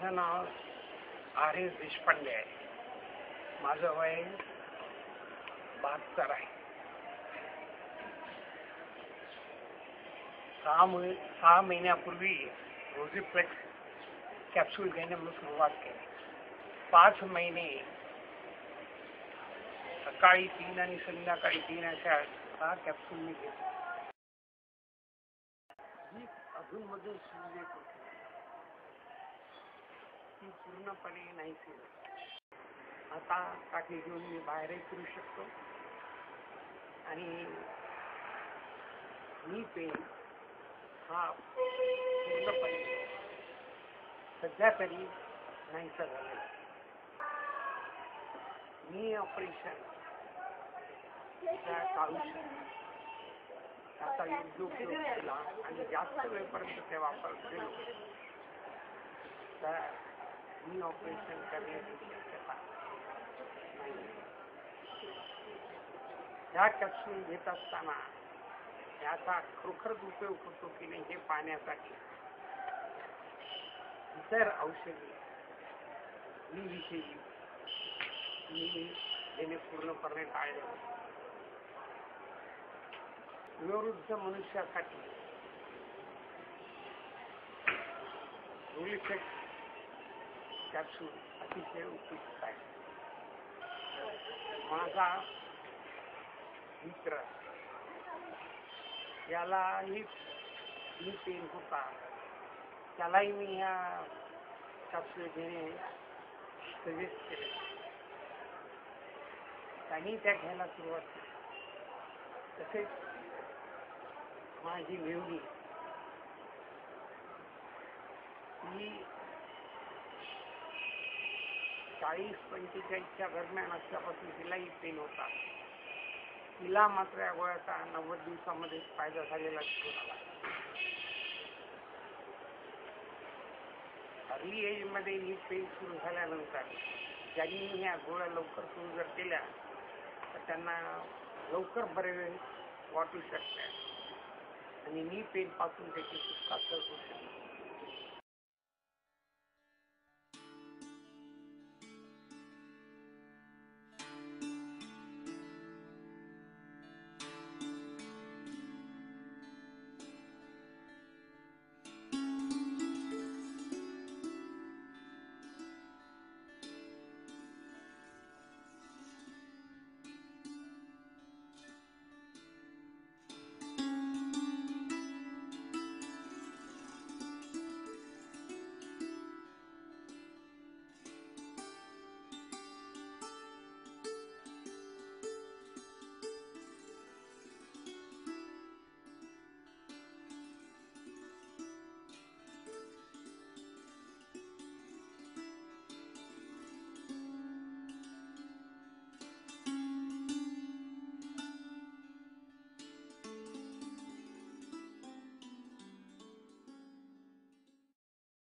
माझं नाव आर.एस. देशपांडे आहे. माझं वय 72 आहे. 6 महिन्यापूर्वी रोझीफ्लेक्स कॅप्सूल घेणे मी सुरुवात केली. 5 महिने सकाळी 3 आणि संध्याकाळी 3 अशा 6 कॅप्सूल मी घेतले. ही अधूनमधून सुरू येत होती, ती पूर्णपणे नाही केली. आता काठी घेऊन मी बाहेरही फिरू शकतो आणि नी पेन हा पूर्णपणे सध्या तरी नाहीसा झालेला. नी ऑपरेशन काढू शकतो त्याचा योग्य उपयोग केला आणि जास्त वेळपर्यंत ते वापरत गेलो तर नी ऑपरेशन करण्याची शक्यता नाही. ह्या कॅप्सूल घेत असताना याचा खरोखरच उपयोग होतो की नाही हे पाहण्यासाठी इतर औषधी विषयी मी घेणे पूर्णपणे टाळले. वयोवृद्ध मनुष्यासाठी रोझीफ्लेक्स कॅप्सूल अतिशय उपयुक्त आहे. माझा मित्र यालाही नी पेन होता, त्यालाही मी ह्या कॅप्सूल घेणे सजेस्ट केले. त्यांनी त्या घ्यायला सुरुवात केली. तसेच माझी मेवणी ही 40-45च्या दरम्यान असल्यापासून तिलाही पेन होता. तिला मात्र या गोळ्याचा 90 दिवसामध्ये फायदा झालेला दिसून आला. अर्ली एजमध्ये ही पेन सुरू झाल्यानंतर ज्यांनी ह्या गोळ्या लवकर सुरू जर केल्या तर त्यांना लवकर बरे वाटू शकते आणि नी पेन पासून त्याची सुटका होऊ शकते.